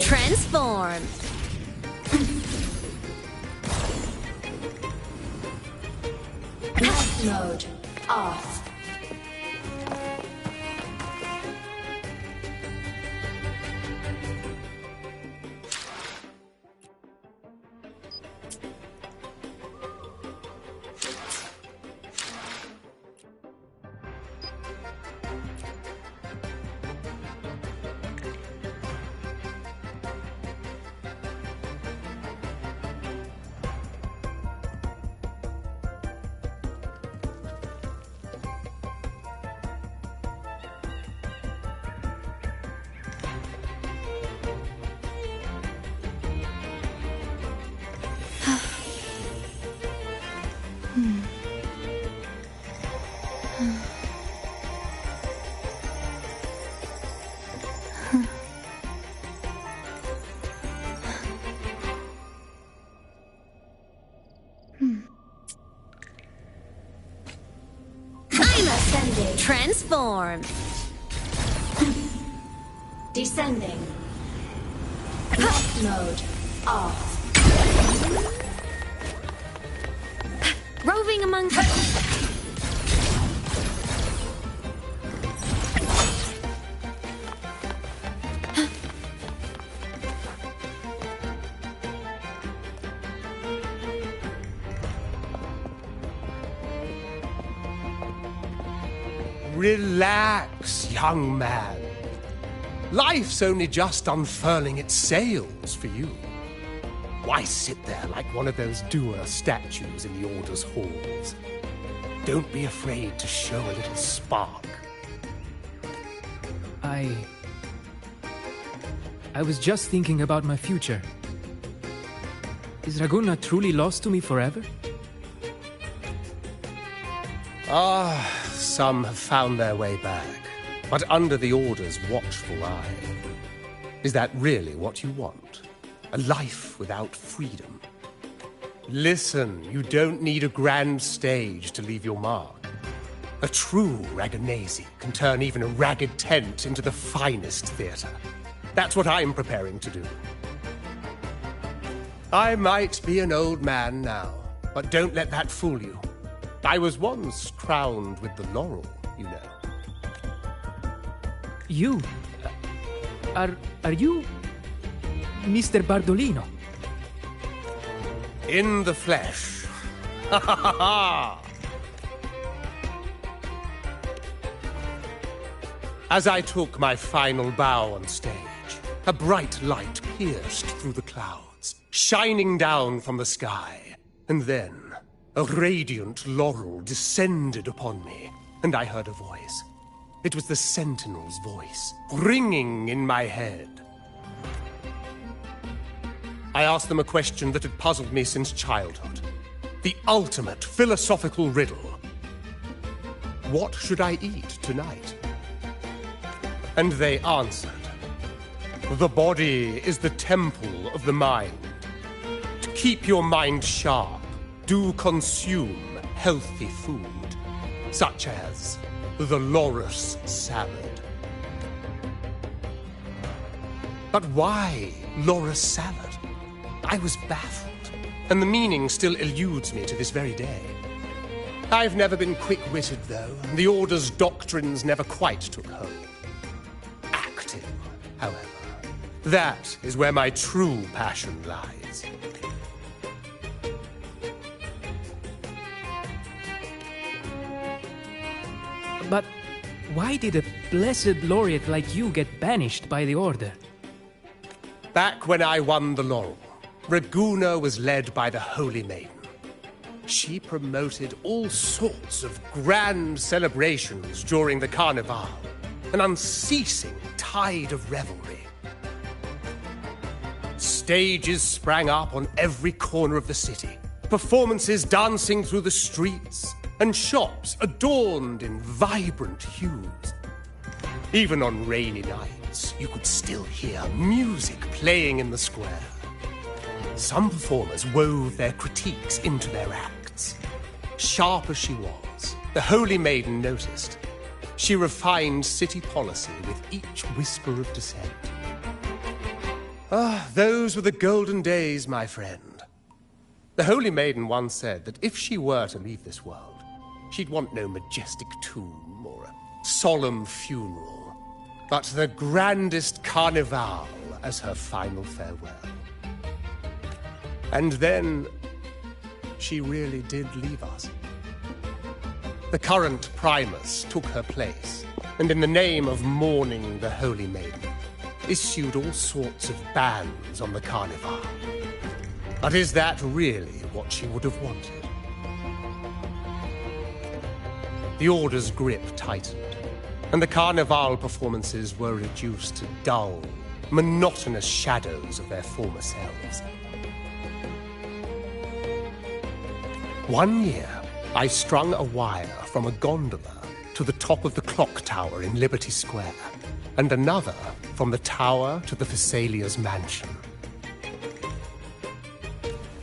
Transform. Night mode off. Transform. Descending. Lock mode off. Roving among... Relax, young man. Life's only just unfurling its sails for you. Why sit there like one of those dour statues in the Order's halls? Don't be afraid to show a little spark. I was just thinking about my future. Is Raguna truly lost to me forever? Some have found their way back, but under the Order's watchful eye. Is that really what you want? A life without freedom? Listen, you don't need a grand stage to leave your mark. A true Raganese can turn even a ragged tent into the finest theater. That's what I'm preparing to do. I might be an old man now, but don't let that fool you. I was once crowned with the laurel, you know. You? Are you... Mr. Bardolino? In the flesh. Ha ha ha ha! As I took my final bow on stage, a bright light pierced through the clouds, shining down from the sky, and then a radiant laurel descended upon me, and I heard a voice. It was the Sentinel's voice, ringing in my head. I asked them a question that had puzzled me since childhood. The ultimate philosophical riddle. What should I eat tonight? And they answered. The body is the temple of the mind. To keep your mind sharp, do consume healthy food, such as the loris salad. But why loris salad? I was baffled, and the meaning still eludes me to this very day. I've never been quick-witted, though, and the Order's doctrines never quite took hold. Acting, however, that is where my true passion lies. But why did a blessed laureate like you get banished by the Order? Back when I won the laurel, Raguna was led by the Holy Maiden. She promoted all sorts of grand celebrations during the Carnival, an unceasing tide of revelry. Stages sprang up on every corner of the city, performances dancing through the streets, and shops adorned in vibrant hues. Even on rainy nights, you could still hear music playing in the square. Some performers wove their critiques into their acts. Sharp as she was, the Holy Maiden noticed. She refined city policy with each whisper of dissent. Those were the golden days, my friend. The Holy Maiden once said that if she were to leave this world, she'd want no majestic tomb or a solemn funeral, but the grandest carnival as her final farewell. And then she really did leave us. The current Primus took her place, and in the name of mourning the Holy Maiden, issued all sorts of bans on the carnival. But is that really what she would have wanted? The Order's grip tightened, and the Carnival performances were reduced to dull, monotonous shadows of their former selves. One year, I strung a wire from a gondola to the top of the clock tower in Liberty Square, and another from the tower to the Thessalia's mansion.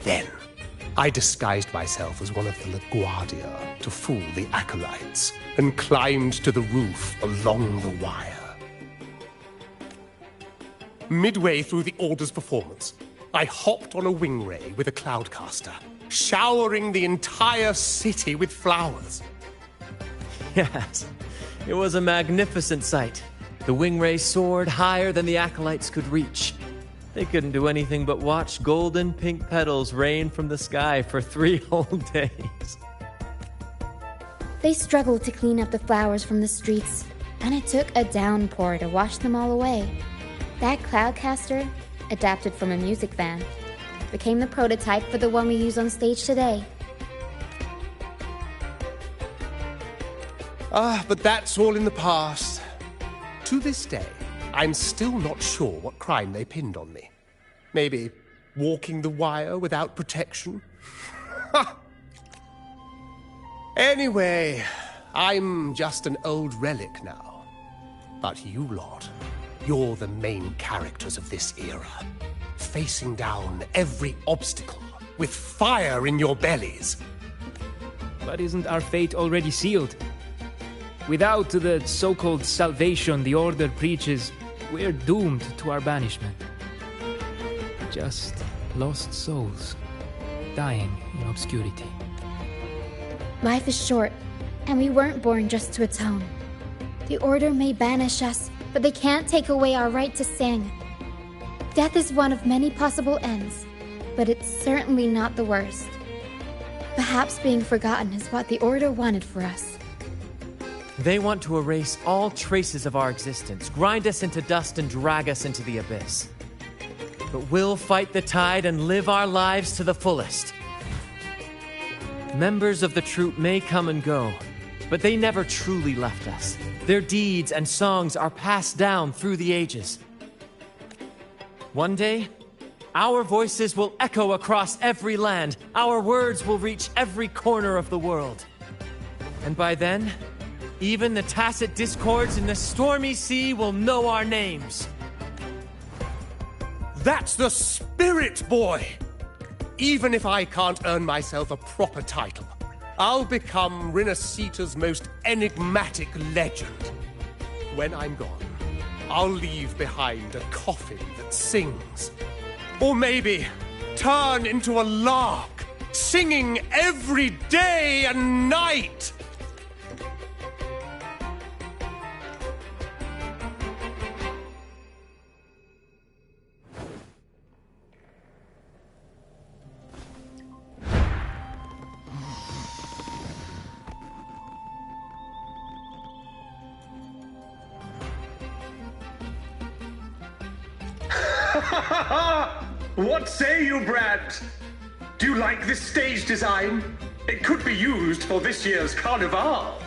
Then, I disguised myself as one of the LaGuardia to fool the acolytes, and climbed to the roof along the wire. Midway through the Order's performance, I hopped on a wing ray with a cloudcaster, showering the entire city with flowers. Yes, it was a magnificent sight. The wing ray soared higher than the acolytes could reach. They couldn't do anything but watch golden pink petals rain from the sky for 3 whole days. They struggled to clean up the flowers from the streets, and it took a downpour to wash them all away. That cloudcaster, adapted from a music van, became the prototype for the one we use on stage today. But that's all in the past. To this day, I'm still not sure what crime they pinned on me. Maybe walking the wire without protection? Anyway, I'm just an old relic now. But you lot, you're the main characters of this era. Facing down every obstacle with fire in your bellies. But isn't our fate already sealed? Without the so-called salvation the Order preaches, we're doomed to our banishment. Just lost souls, dying in obscurity. Life is short, and we weren't born just to atone. The Order may banish us, but they can't take away our right to sing. Death is one of many possible ends, but it's certainly not the worst. Perhaps being forgotten is what the Order wanted for us. They want to erase all traces of our existence, grind us into dust and drag us into the abyss. But we'll fight the tide and live our lives to the fullest. Members of the troupe may come and go, but they never truly left us. Their deeds and songs are passed down through the ages. One day, our voices will echo across every land. Our words will reach every corner of the world. And by then, even the tacit discords in the stormy sea will know our names. That's the spirit, boy! Even if I can't earn myself a proper title, I'll become Rinasita's most enigmatic legend. When I'm gone, I'll leave behind a coffin that sings. Or maybe turn into a lark, singing every day and night! What say you, Brad? Do you like this stage design? It could be used for this year's carnival.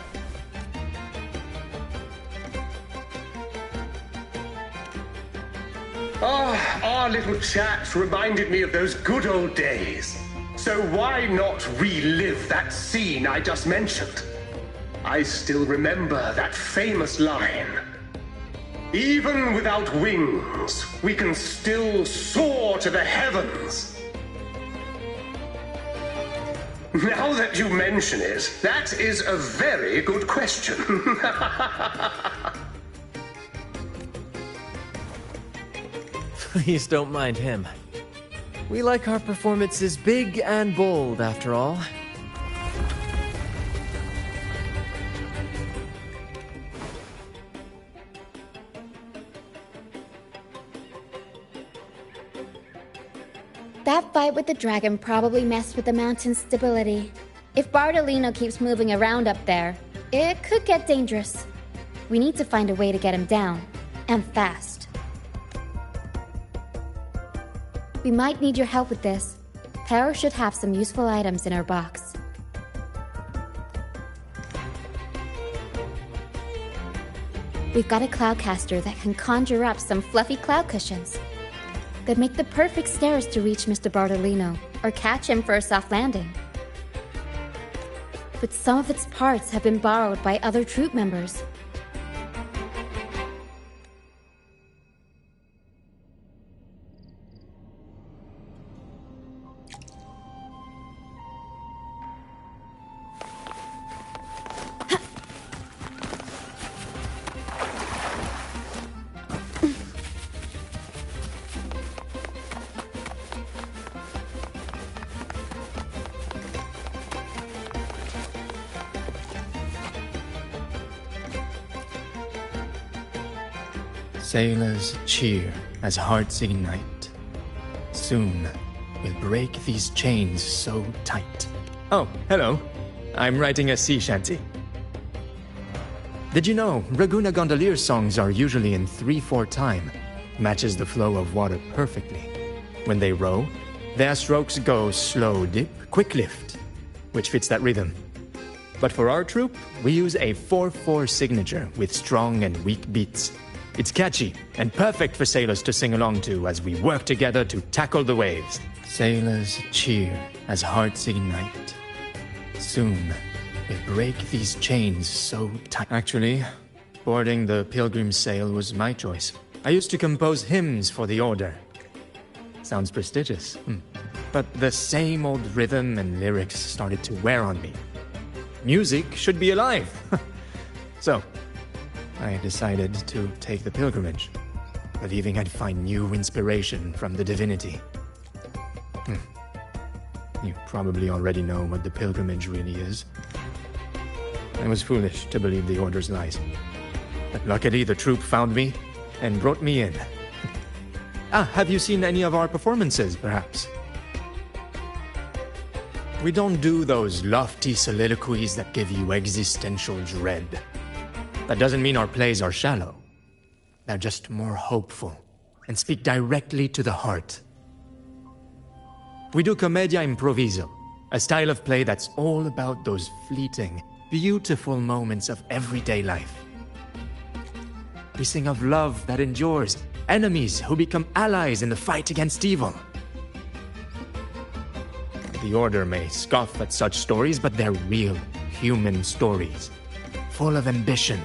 Our little chat reminded me of those good old days. So why not relive that scene I just mentioned? I still remember that famous line. Even without wings, we can still soar to the heavens. Now that you mention it, that is a very good question. Please don't mind him. We like our performances big and bold, after all. That fight with the dragon probably messed with the mountain's stability. If Bardolino keeps moving around up there, it could get dangerous. We need to find a way to get him down, and fast. We might need your help with this. Power should have some useful items in our box. We've got a cloudcaster that can conjure up some fluffy cloud cushions. They'd make the perfect stairs to reach Mr. Bardolino, or catch him for a soft landing. But some of its parts have been borrowed by other troupe members. Sailors cheer as hearts ignite. Soon we'll break these chains so tight. Oh, hello. I'm writing a sea shanty. Did you know Raguna Gondolier's songs are usually in 3/4 time? Matches the flow of water perfectly. When they row, their strokes go slow dip, quick lift, which fits that rhythm. But for our troupe, we use a 4/4 signature with strong and weak beats. It's catchy and perfect for sailors to sing along to as we work together to tackle the waves. Sailors cheer as hearts ignite. Soon, we'll break these chains so tight. Actually, boarding the Pilgrim's Sail was my choice. I used to compose hymns for the order. Sounds prestigious, but the same old rhythm and lyrics started to wear on me. Music should be alive. So, I decided to take the pilgrimage, believing I'd find new inspiration from the divinity. You probably already know what the pilgrimage really is. I was foolish to believe the Order's lies. But luckily, the troop found me and brought me in. Have you seen any of our performances, perhaps? We don't do those lofty soliloquies that give you existential dread. That doesn't mean our plays are shallow. They're just more hopeful and speak directly to the heart. We do commedia improviso, a style of play that's all about those fleeting, beautiful moments of everyday life. We sing of love that endures, enemies who become allies in the fight against evil. The Order may scoff at such stories, but they're real, human stories, full of ambition,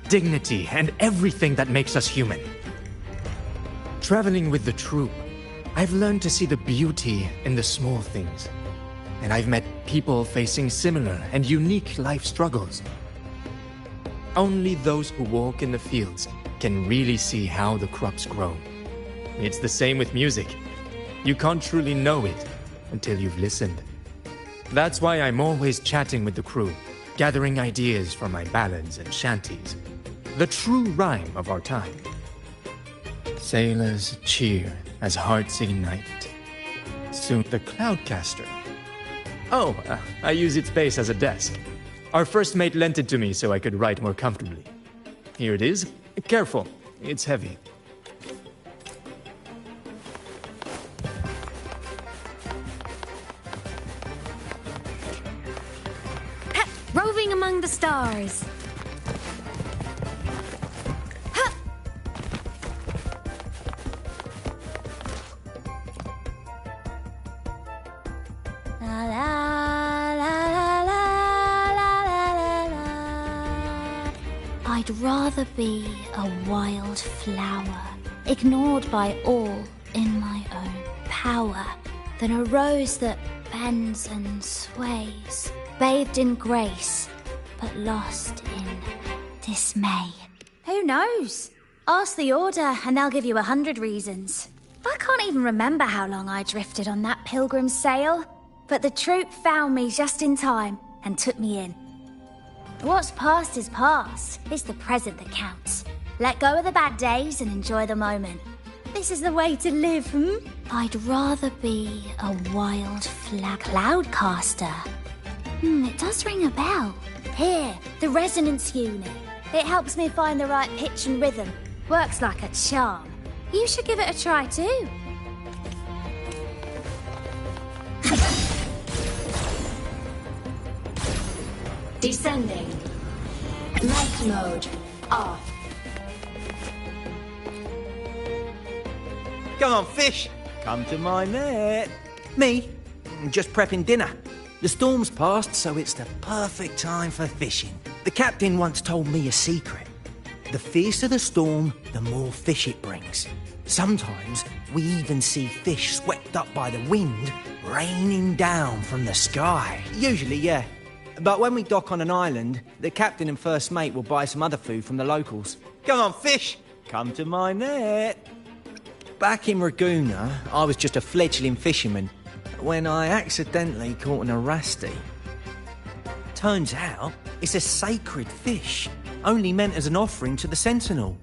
dignity, and everything that makes us human. Traveling with the troop, I've learned to see the beauty in the small things, and I've met people facing similar and unique life struggles. Only those who walk in the fields can really see how the crops grow. It's the same with music. You can't truly know it until you've listened. That's why I'm always chatting with the crew, gathering ideas for my ballads and shanties. The true rhyme of our time. Sailors cheer as hearts ignite. Soon the Cloudcaster. Oh, I use its base as a desk. Our first mate lent it to me so I could write more comfortably. Here it is. Careful, it's heavy. Roving among the stars. La la la la la la la la. I'd rather be a wild flower, ignored by all in my own power, than a rose that bends and sways, bathed in grace, but lost in dismay. Who knows? Ask the Order and they'll give you 100 reasons. I can't even remember how long I drifted on that pilgrim's sail, but the troop found me just in time and took me in. What's past is past. It's the present that counts. Let go of the bad days and enjoy the moment. This is the way to live, I'd rather be a wild Cloudcaster. It does ring a bell. Here, the resonance unit. It helps me find the right pitch and rhythm. Works like a charm. You should give it a try too. Descending. Light mode off. Come on, fish. Come to my net. Me? Just prepping dinner. The storm's passed, so it's the perfect time for fishing. The captain once told me a secret. The fiercer the storm, the more fish it brings. Sometimes we even see fish swept up by the wind, raining down from the sky. Usually, yeah. But when we dock on an island, the captain and first mate will buy some other food from the locals. Come on, fish. Come to my net. Back in Raguna, I was just a fledgling fisherman when I accidentally caught an arasti. Turns out, it's a sacred fish, only meant as an offering to the sentinel.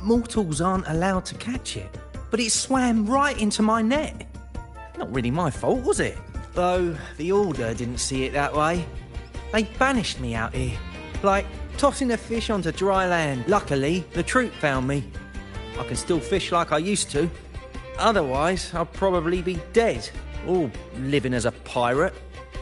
Mortals aren't allowed to catch it, but it swam right into my net. Not really my fault, was it? Though the Order didn't see it that way. They banished me out here, like tossing a fish onto dry land. Luckily, the troop found me. I can still fish like I used to. Otherwise, I'd probably be dead, or living as a pirate.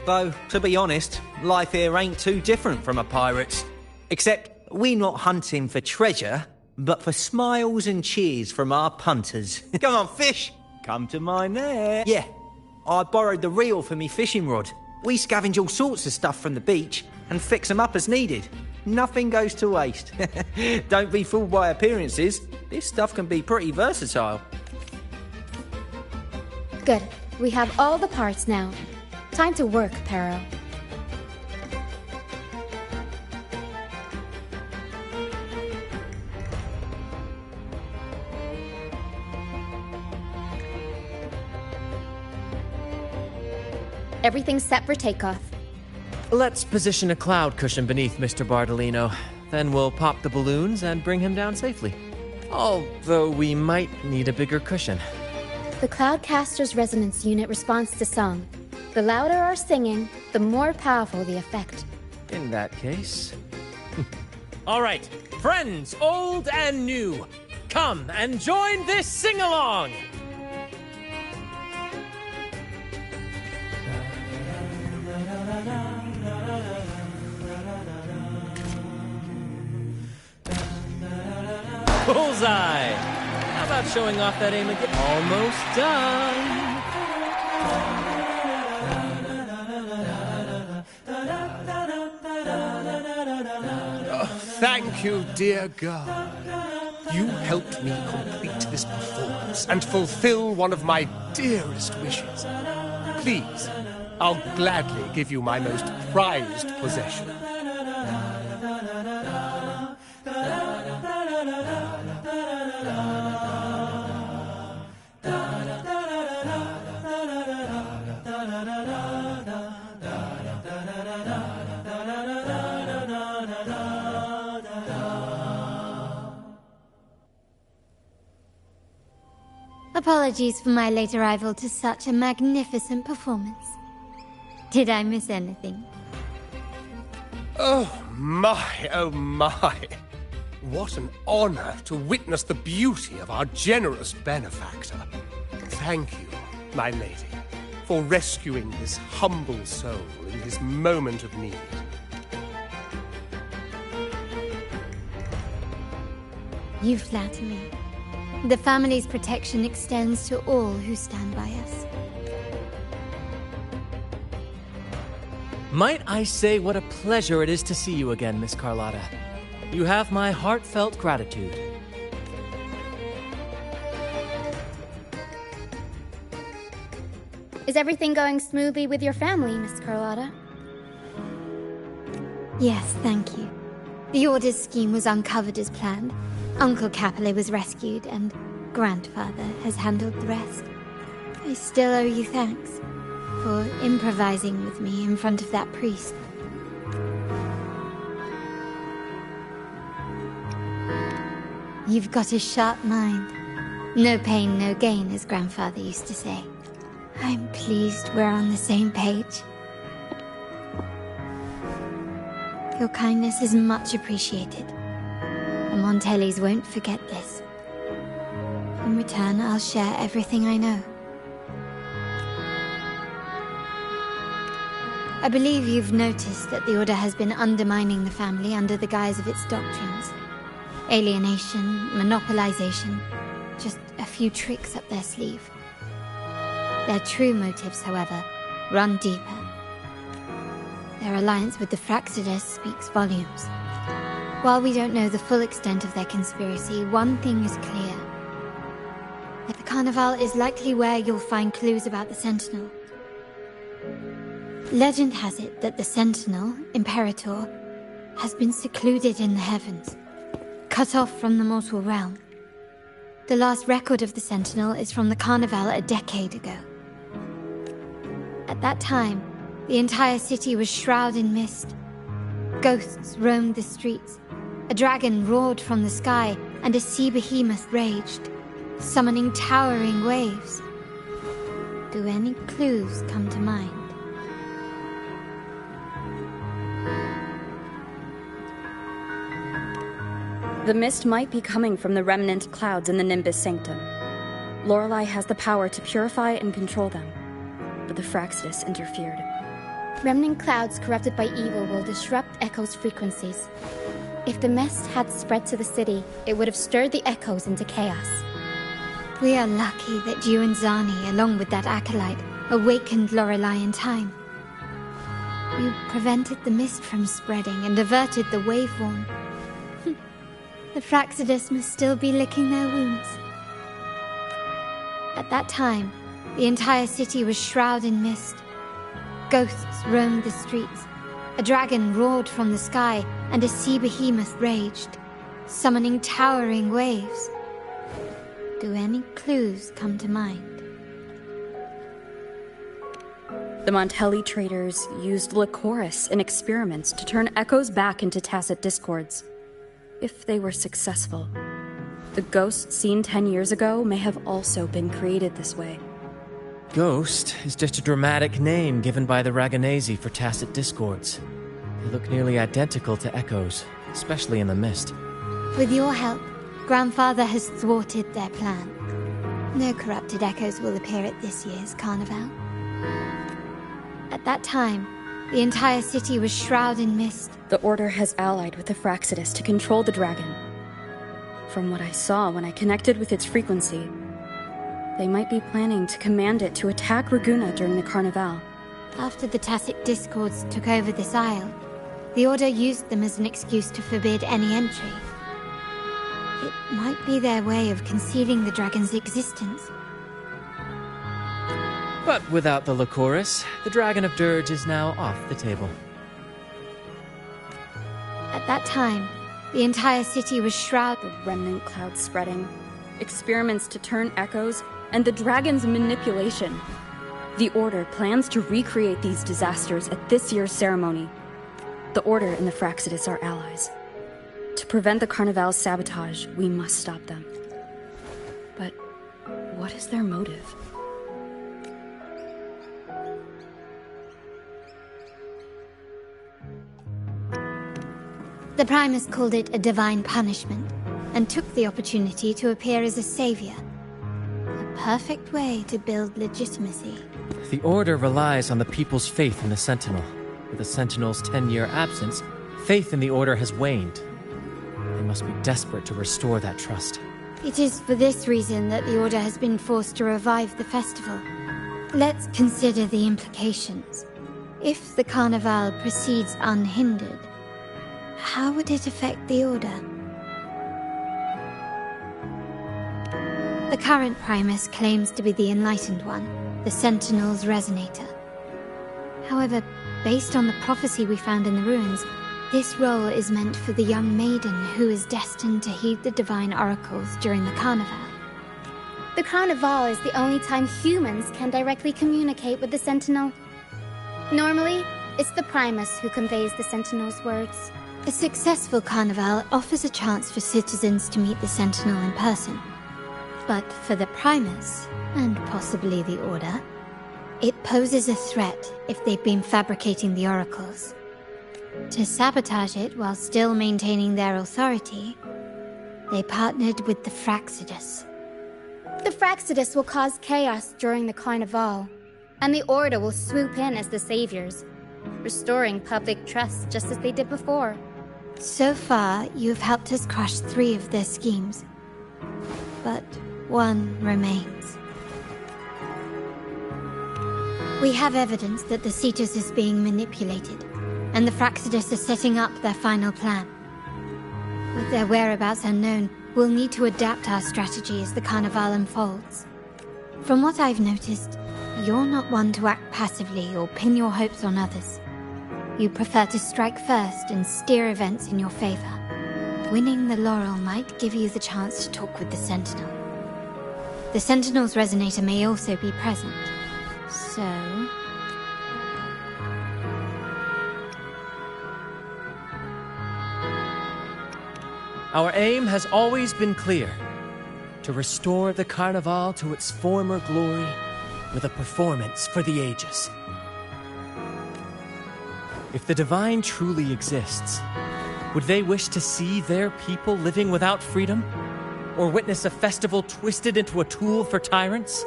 Though, to be honest, life here ain't too different from a pirate's. Except we're not hunting for treasure, but for smiles and cheers from our punters. Come on, fish! Come to my net. Yeah, I borrowed the reel for me fishing rod. We scavenge all sorts of stuff from the beach and fix them up as needed. Nothing goes to waste. Don't be fooled by appearances. This stuff can be pretty versatile. Good. We have all the parts now. Time to work, Pero. Everything's set for takeoff. Let's position a cloud cushion beneath Mr. Bardolino. Then we'll pop the balloons and bring him down safely. Although we might need a bigger cushion. The Cloudcaster's resonance unit responds to song. The louder our singing, the more powerful the effect. In that case... All right, friends, old and new, come and join this sing-along! Bullseye! How about showing off that aim again? Almost done! Thank you, dear girl. You helped me complete this performance and fulfill one of my dearest wishes. Please, I'll gladly give you my most prized possession. Apologies for my late arrival to such a magnificent performance. Did I miss anything? Oh my, oh my. What an honor to witness the beauty of our generous benefactor. Thank you, my lady, for rescuing this humble soul in his moment of need. You flatter me. The family's protection extends to all who stand by us. Might I say what a pleasure it is to see you again, Miss Carlotta. You have my heartfelt gratitude. Is everything going smoothly with your family, Miss Carlotta? Yes, thank you. The Order's scheme was uncovered as planned. Uncle Capulet was rescued, and Grandfather has handled the rest. I still owe you thanks for improvising with me in front of that priest. You've got a sharp mind. No pain, no gain, as Grandfather used to say. I'm pleased we're on the same page. Your kindness is much appreciated. The Montellis won't forget this. In return, I'll share everything I know. I believe you've noticed that the Order has been undermining the family under the guise of its doctrines. Alienation, monopolization, just a few tricks up their sleeve. Their true motives, however, run deeper. Their alliance with the Fraxidus speaks volumes. While we don't know the full extent of their conspiracy, one thing is clear. The Carnival is likely where you'll find clues about the Sentinel. Legend has it that the Sentinel, Imperator, has been secluded in the heavens, cut off from the mortal realm. The last record of the Sentinel is from the Carnival a decade ago. At that time, the entire city was shrouded in mist. Ghosts roamed the streets. A dragon roared from the sky, and a sea behemoth raged, summoning towering waves. Do any clues come to mind? The mist might be coming from the remnant clouds in the Nimbus Sanctum. Lorelei has the power to purify and control them, but the Fraxidus interfered. Remnant clouds corrupted by evil will disrupt Echo's frequencies. If the mist had spread to the city, it would have stirred the echoes into chaos. We are lucky that you and Zani, along with that acolyte, awakened Lorelei in time. You prevented the mist from spreading and averted the waveform. The Fraxidus must still be licking their wounds. At that time, the entire city was shrouded in mist. Ghosts roamed the streets. A dragon roared from the sky, and a sea behemoth raged, summoning towering waves. Do any clues come to mind? The Montelli traders used Lycoris in experiments to turn echoes back into tacit discords. If they were successful, the ghosts seen 10 years ago may have also been created this way. Ghost is just a dramatic name given by the Raganese for tacit discords. They look nearly identical to echoes, especially in the mist. With your help, Grandfather has thwarted their plan. No corrupted echoes will appear at this year's carnival. At that time, the entire city was shrouded in mist. The Order has allied with the Fraxidus to control the dragon. From what I saw when I connected with its frequency, they might be planning to command it to attack Raguna during the Carnival. After the Tacit Discords took over this isle, the Order used them as an excuse to forbid any entry. It might be their way of concealing the dragon's existence. But without the Lycoris, the Dragon of Dirge is now off the table. At that time, the entire city was shrouded. The remnant clouds spreading, experiments to turn echoes, and the dragon's manipulation. The Order plans to recreate these disasters at this year's ceremony. The Order and the Fraxidus are allies. To prevent the Carnival's sabotage, we must stop them. But what is their motive? The Primus called it a divine punishment, and took the opportunity to appear as a savior. A perfect way to build legitimacy. The Order relies on the people's faith in the Sentinel. With the Sentinel's 10-year absence, faith in the Order has waned. They must be desperate to restore that trust. It is for this reason that the Order has been forced to revive the festival. Let's consider the implications. If the Carnival proceeds unhindered, how would it affect the Order? The current Primus claims to be the Enlightened One, the Sentinel's Resonator. However, based on the prophecy we found in the ruins, this role is meant for the young maiden who is destined to heed the divine oracles during the Carnival. The Carnival is the only time humans can directly communicate with the Sentinel. Normally, it's the Primus who conveys the Sentinel's words. A successful Carnival offers a chance for citizens to meet the Sentinel in person. But for the Primus, and possibly the Order, it poses a threat if they've been fabricating the oracles. To sabotage it while still maintaining their authority, they partnered with the Fraxidus. The Fraxidus will cause chaos during the Carnival, and the Order will swoop in as the saviors, restoring public trust just as they did before. So far, you've helped us crush 3 of their schemes. But one remains. We have evidence that the Cetus is being manipulated, and the Fraxidus are setting up their final plan. With their whereabouts unknown, we'll need to adapt our strategy as the Carnival unfolds. From what I've noticed, you're not one to act passively or pin your hopes on others. You prefer to strike first and steer events in your favor. Winning the laurel might give you the chance to talk with the Sentinel. The Sentinel's Resonator may also be present. So... Our aim has always been clear: to restore the Carnival to its former glory with a performance for the ages. If the Divine truly exists, would they wish to see their people living without freedom? Or witness a festival twisted into a tool for tyrants?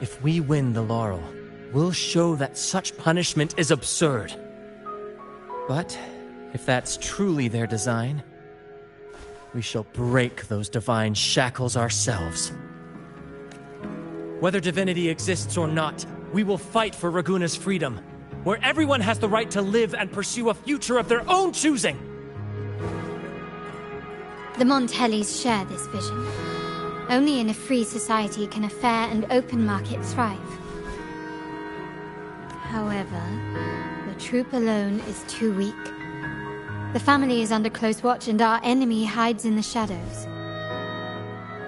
If we win the laurel, we'll show that such punishment is absurd. But if that's truly their design, we shall break those divine shackles ourselves. Whether divinity exists or not, we will fight for Raguna's freedom, where everyone has the right to live and pursue a future of their own choosing. The Montellis share this vision. Only in a free society can a fair and open market thrive. However, the troop alone is too weak. The family is under close watch and our enemy hides in the shadows.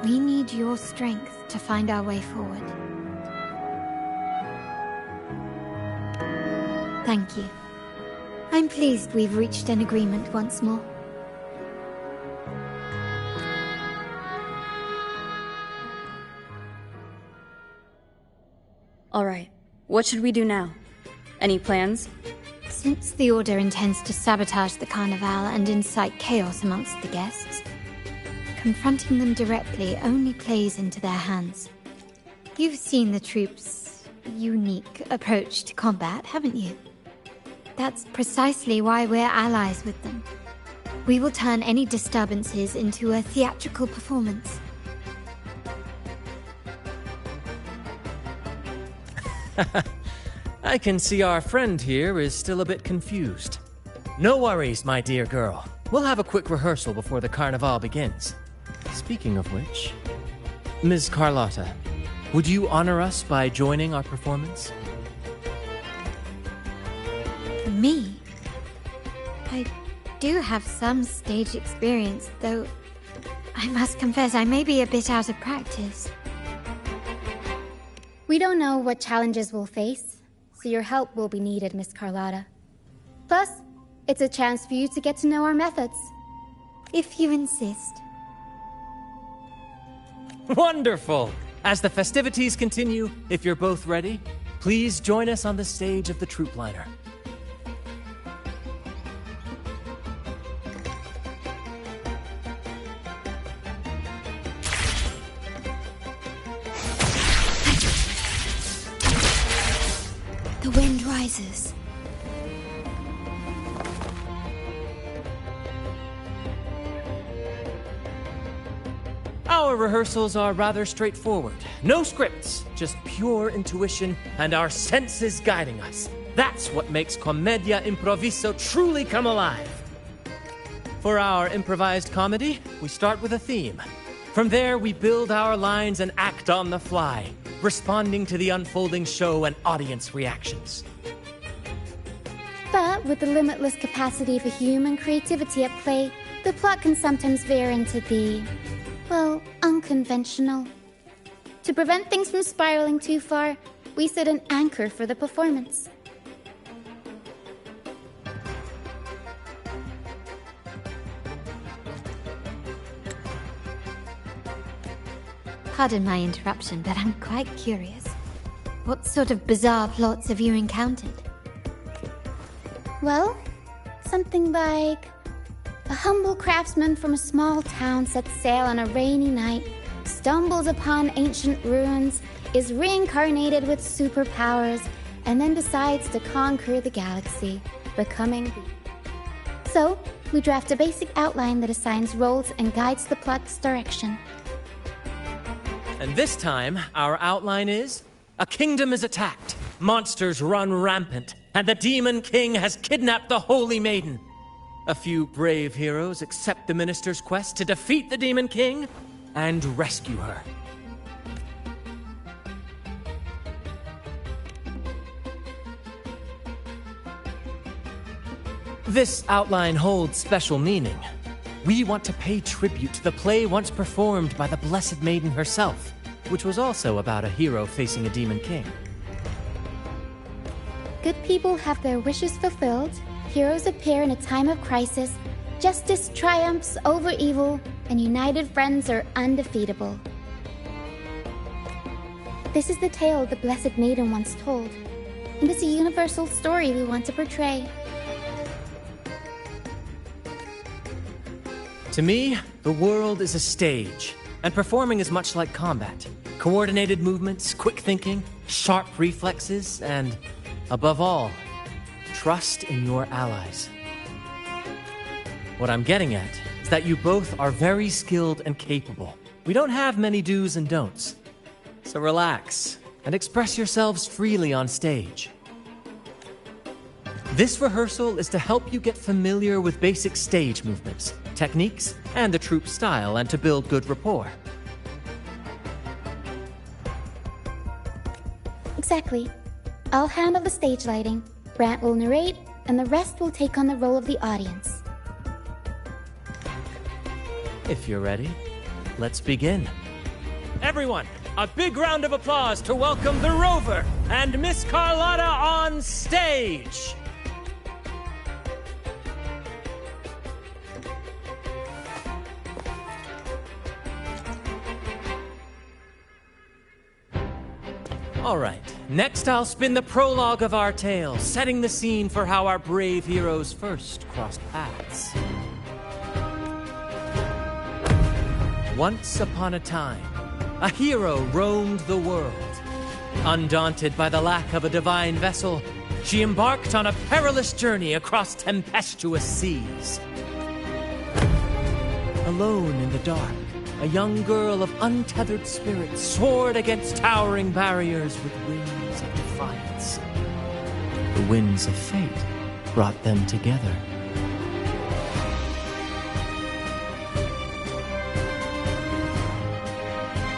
We need your strength to find our way forward. Thank you. I'm pleased we've reached an agreement once more. All right, what should we do now? Any plans? Since the Order intends to sabotage the Carnival and incite chaos amongst the guests, confronting them directly only plays into their hands. You've seen the troops' unique approach to combat, haven't you? That's precisely why we're allies with them. We will turn any disturbances into a theatrical performance. I can see our friend here is still a bit confused. No worries, my dear girl. We'll have a quick rehearsal before the Carnival begins. Speaking of which, Ms. Carlotta, would you honor us by joining our performance? Me? I do have some stage experience, though I must confess I may be a bit out of practice. We don't know what challenges we'll face, so your help will be needed, Miss Carlotta. Plus, it's a chance for you to get to know our methods. If you insist. Wonderful! As the festivities continue, if you're both ready, please join us on the stage of the troop liner. The wind rises. Our rehearsals are rather straightforward. No scripts, just pure intuition and our senses guiding us. That's what makes Commedia Improviso truly come alive. For our improvised comedy, we start with a theme. From there, we build our lines and act on the fly, responding to the unfolding show and audience reactions. But with the limitless capacity for human creativity at play, the plot can sometimes veer into the, well, unconventional. To prevent things from spiraling too far, we set an anchor for the performance. Pardon my interruption, but I'm quite curious. What sort of bizarre plots have you encountered? Well, something like a humble craftsman from a small town sets sail on a rainy night, stumbles upon ancient ruins, is reincarnated with superpowers, and then decides to conquer the galaxy, becoming... So, we draft a basic outline that assigns roles and guides the plot's direction. And this time, our outline is: a kingdom is attacked, monsters run rampant, and the Demon King has kidnapped the Holy Maiden. A few brave heroes accept the Minister's quest to defeat the Demon King and rescue her. This outline holds special meaning. We want to pay tribute to the play once performed by the Blessed Maiden herself, which was also about a hero facing a Demon King. Good people have their wishes fulfilled, heroes appear in a time of crisis, Justice triumphs over evil, and united friends are undefeatable. This is the tale the Blessed Maiden once told, and it's a universal story we want to portray. To me, the world is a stage, and performing is much like combat. Coordinated movements, quick thinking, sharp reflexes, and, above all, trust in your allies. What I'm getting at is that you both are very skilled and capable. We don't have many do's and don'ts. So relax and express yourselves freely on stage. This rehearsal is to help you get familiar with basic stage movements, techniques, and the troupe style, and to build good rapport. Exactly. I'll handle the stage lighting, Brant will narrate, and the rest will take on the role of the audience. If you're ready, let's begin. Everyone, a big round of applause to welcome the Rover and Miss Carlotta on stage! All right, next I'll spin the prologue of our tale, setting the scene for how our brave heroes first crossed paths. Once upon a time, a hero roamed the world. Undaunted by the lack of a divine vessel, she embarked on a perilous journey across tempestuous seas. Alone in the dark, a young girl of untethered spirit soared against towering barriers with wings of defiance. The winds of fate brought them together.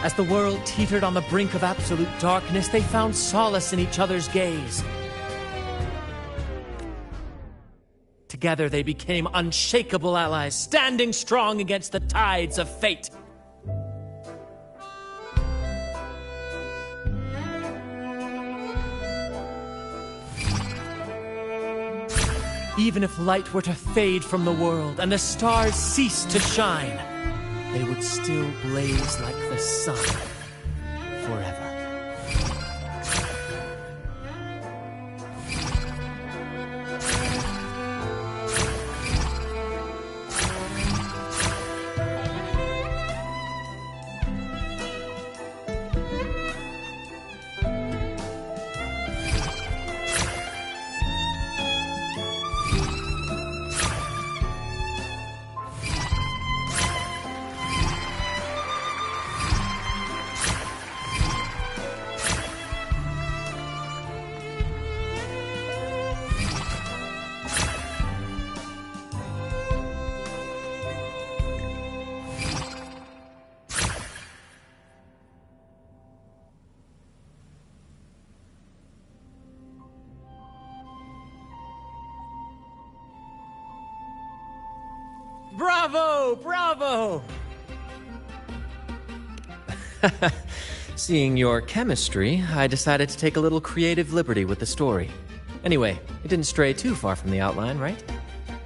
As the world teetered on the brink of absolute darkness, they found solace in each other's gaze. Together they became unshakable allies, standing strong against the tides of fate. Even if light were to fade from the world and the stars cease to shine, they would still blaze like the sun forever. Bravo! Bravo! Seeing your chemistry, I decided to take a little creative liberty with the story. Anyway, it didn't stray too far from the outline, right?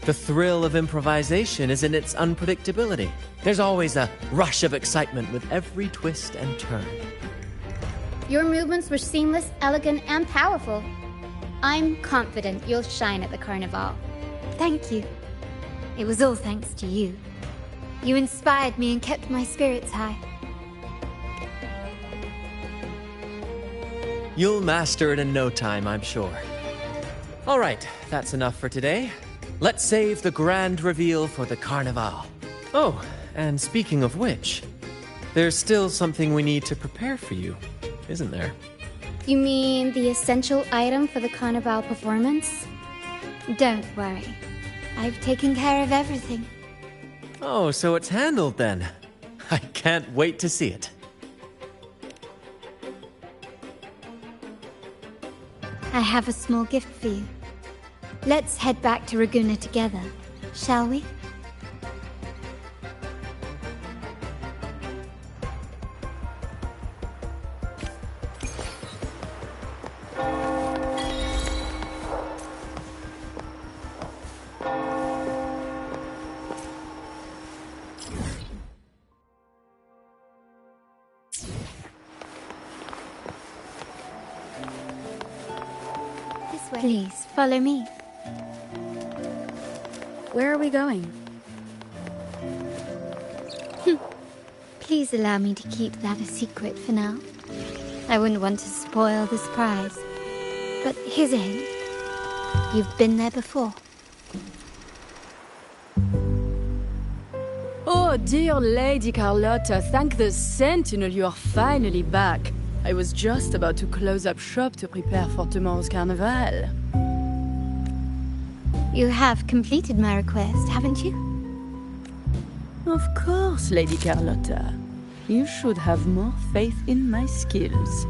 The thrill of improvisation is in its unpredictability. There's always a rush of excitement with every twist and turn. Your movements were seamless, elegant, and powerful. I'm confident you'll shine at the carnival. Thank you. It was all thanks to you. You inspired me and kept my spirits high. You'll master it in no time, I'm sure. All right, that's enough for today. Let's save the grand reveal for the carnival. Oh, and speaking of which, there's still something we need to prepare for you, isn't there? You mean the essential item for the carnival performance? Don't worry. I've taken care of everything. Oh, so it's handled then. I can't wait to see it. I have a small gift for you. Let's head back to Raguna together, shall we? Please, follow me. Where are we going? Please allow me to keep that a secret for now. I wouldn't want to spoil the surprise. But here's a hint. You've been there before. Oh, dear Lady Carlotta, thank the Sentinel you are finally back. I was just about to close up shop to prepare for tomorrow's carnival. You have completed my request, haven't you? Of course, Lady Carlotta. You should have more faith in my skills.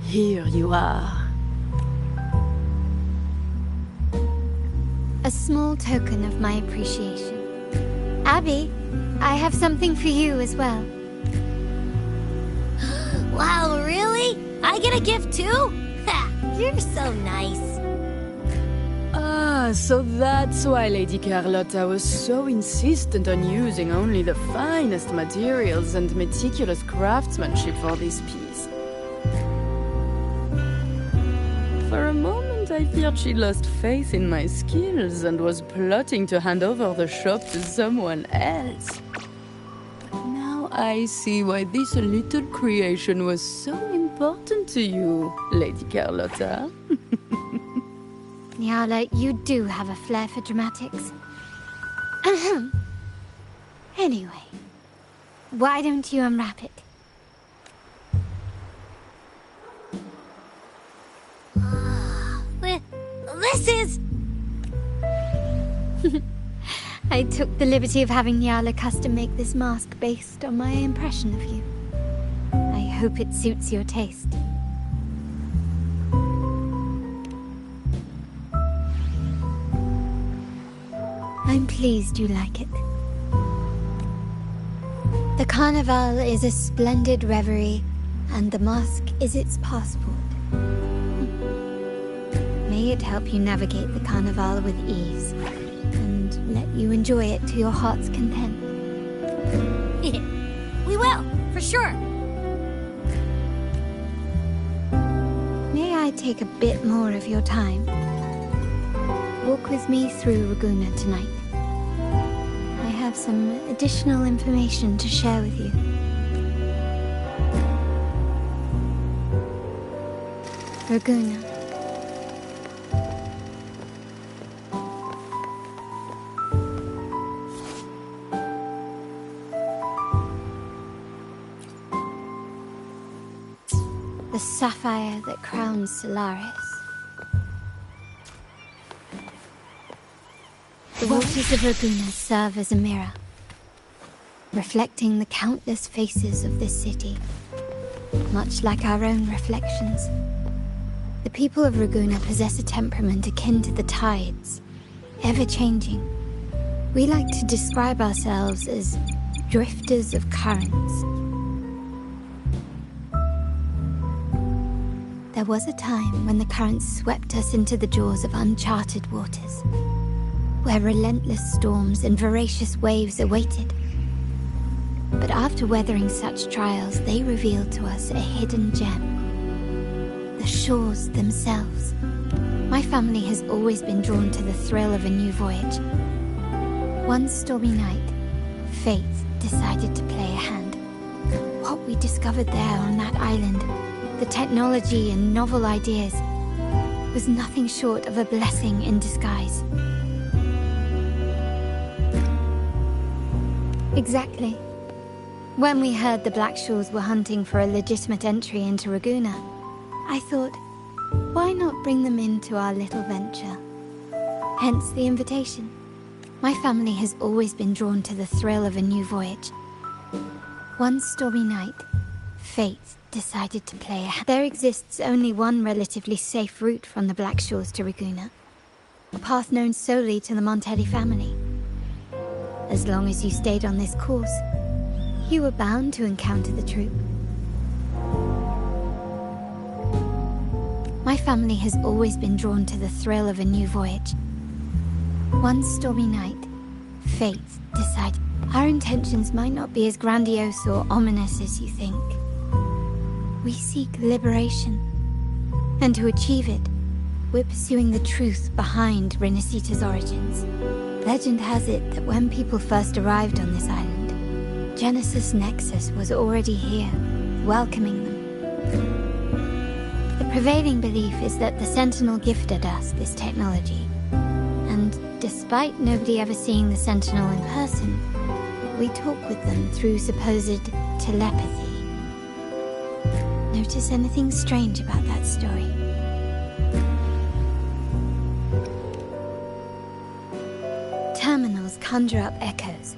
Here you are. A small token of my appreciation. Abby, I have something for you as well. Wow, really? I get a gift too? Ha! You're so nice. Ah, so that's why Lady Carlotta was so insistent on using only the finest materials and meticulous craftsmanship for this piece. For a moment, I feared she lost faith in my skills and was plotting to hand over the shop to someone else. But now I see why this little creation was so important to you, Lady Carlotta. Nyala, you do have a flair for dramatics. Anyway, why don't you unwrap it? This is... I took the liberty of having Nyala custom make this mask based on my impression of you. I hope it suits your taste. I'm pleased you like it. The carnival is a splendid reverie, and the mask is its passport. May it help you navigate the carnival with ease, and let you enjoy it to your heart's content. We will, for sure. May I take a bit more of your time? Walk with me through Ragusa tonight. I have some additional information to share with you. Ragusa. The sapphire that crowns Solaris. The waters of Ragusa serve as a mirror, reflecting the countless faces of this city, much like our own reflections. The people of Ragusa possess a temperament akin to the tides, ever-changing. We like to describe ourselves as drifters of currents. There was a time when the currents swept us into the jaws of uncharted waters, where relentless storms and voracious waves awaited. But after weathering such trials, they revealed to us a hidden gem. The shores themselves. My family has always been drawn to the thrill of a new voyage. One stormy night, fate decided to play a hand. What we discovered there on that island, the technology and novel ideas, was nothing short of a blessing in disguise. Exactly. When we heard the Blackshaws were hunting for a legitimate entry into Ragusa, I thought, why not bring them into our little venture? Hence the invitation. My family has always been drawn to the thrill of a new voyage. One stormy night, fate decided to play a hand. There exists only one relatively safe route from the Blackshaws to Ragusa, a path known solely to the Montelli family. As long as you stayed on this course, you were bound to encounter the troop. My family has always been drawn to the thrill of a new voyage. One stormy night, fate decided our intentions might not be as grandiose or ominous as you think. We seek liberation, and to achieve it, we're pursuing the truth behind Renacita's origins. Legend has it that when people first arrived on this island, Genesis Nexus was already here, welcoming them. The prevailing belief is that the Sentinel gifted us this technology, and despite nobody ever seeing the Sentinel in person, we talk with them through supposed telepathy. Notice anything strange about that story? Terminals conjure up echoes,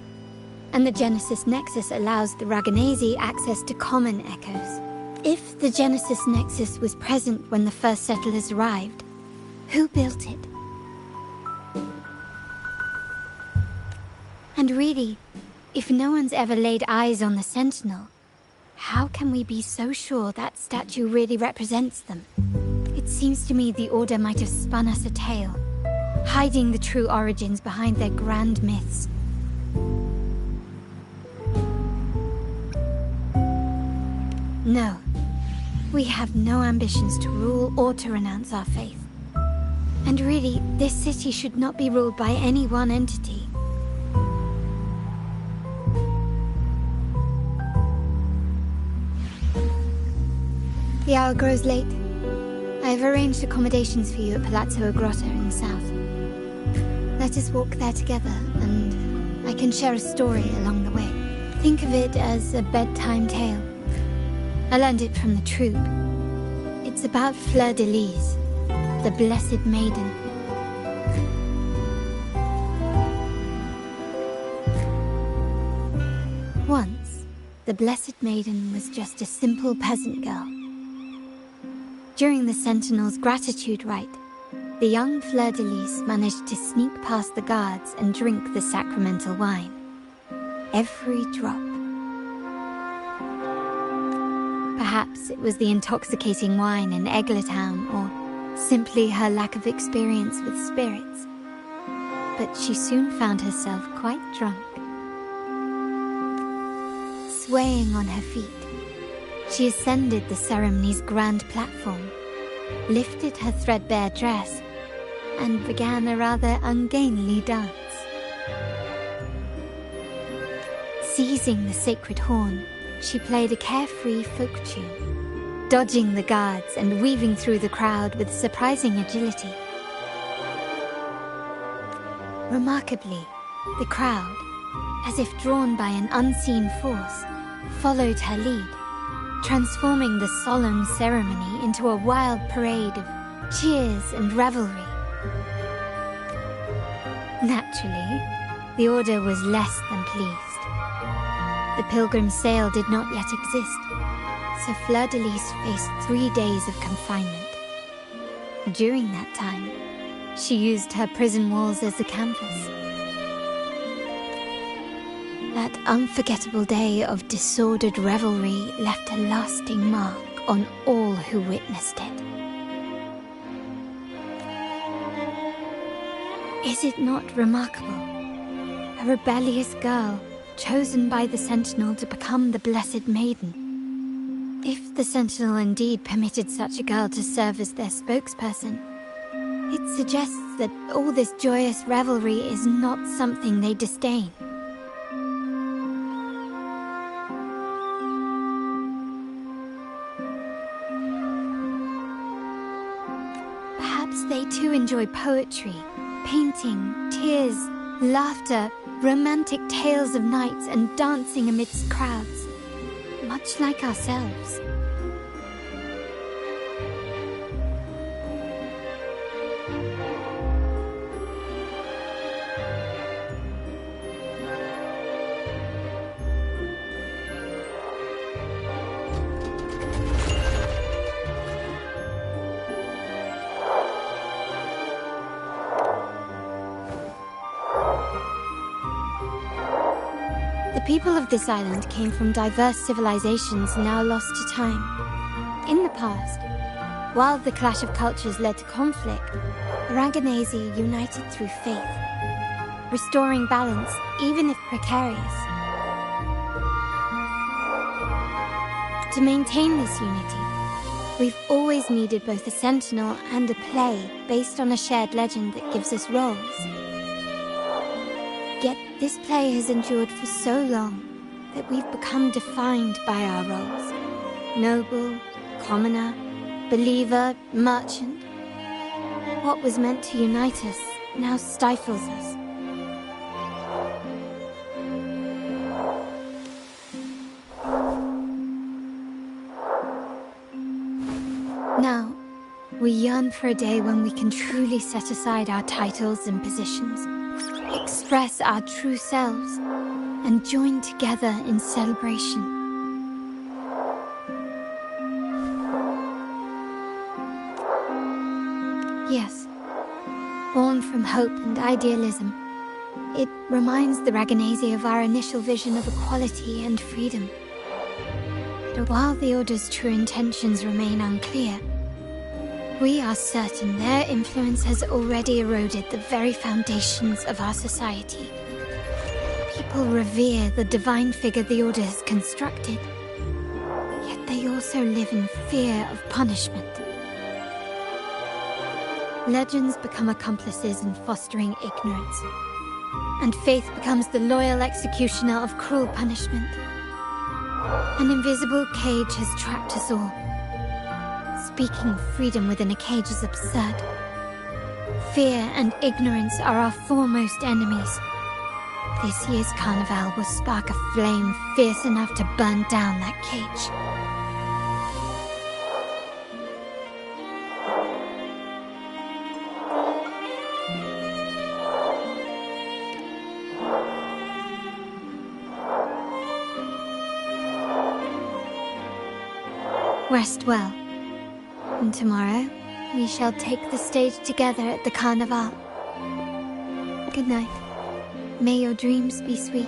and the Genesis Nexus allows the Raganazi access to common echoes. If the Genesis Nexus was present when the first settlers arrived, who built it? And really, if no one's ever laid eyes on the Sentinel, how can we be so sure that statue really represents them? It seems to me the Order might have spun us a tale, hiding the true origins behind their grand myths. No, we have no ambitions to rule or to renounce our faith. And really, this city should not be ruled by any one entity. The hour grows late. I have arranged accommodations for you at Palazzo Grotto in the south. Let us walk there together, and I can share a story along the way. Think of it as a bedtime tale. I learned it from the troupe. It's about Fleur de Lis, the Blessed Maiden. Once, the Blessed Maiden was just a simple peasant girl. During the Sentinel's gratitude rite, the young Fleur de Lis managed to sneak past the guards and drink the sacramental wine. Every drop. Perhaps it was the intoxicating wine in Eggletown, or simply her lack of experience with spirits. But she soon found herself quite drunk. Swaying on her feet, she ascended the ceremony's grand platform, lifted her threadbare dress, and began a rather ungainly dance. Seizing the sacred horn, she played a carefree folk tune, dodging the guards and weaving through the crowd with surprising agility. Remarkably, the crowd, as if drawn by an unseen force, followed her lead, transforming the solemn ceremony into a wild parade of cheers and revelry. Naturally, the Order was less than pleased. The pilgrim sale did not yet exist, so Fleur de Lis faced 3 days of confinement. During that time, she used her prison walls as a canvas. That unforgettable day of disordered revelry left a lasting mark on all who witnessed it. Is it not remarkable? A rebellious girl, chosen by the Sentinel to become the Blessed Maiden. If the Sentinel indeed permitted such a girl to serve as their spokesperson, it suggests that all this joyous revelry is not something they disdain. Perhaps they too enjoy poetry, painting, tears, laughter, romantic tales of nights, and dancing amidst crowds, much like ourselves. The people of this island came from diverse civilizations now lost to time. In the past, while the clash of cultures led to conflict, the Raganazi united through faith, restoring balance even if precarious. To maintain this unity, We've always needed both a sentinel and a play based on a shared legend that gives us roles. Yet this play has endured for so long that we've become defined by our roles. Noble, commoner, believer, merchant. What was meant to unite us now stifles us. Now, we yearn for a day when we can truly set aside our titles and positions, express our true selves, and join together in celebration. Yes, born from hope and idealism, it reminds the Raganazi of our initial vision of equality and freedom. But while the Order's true intentions remain unclear, we are certain their influence has already eroded the very foundations of our society. People revere the divine figure the Order has constructed, yet they also live in fear of punishment. Legends become accomplices in fostering ignorance, and faith becomes the loyal executioner of cruel punishment. An invisible cage has trapped us all. Speaking of freedom within a cage is absurd. Fear and ignorance are our foremost enemies. This year's carnival will spark a flame fierce enough to burn down that cage. Rest well, and tomorrow we shall take the stage together at the carnival. Good night. May your dreams be sweet.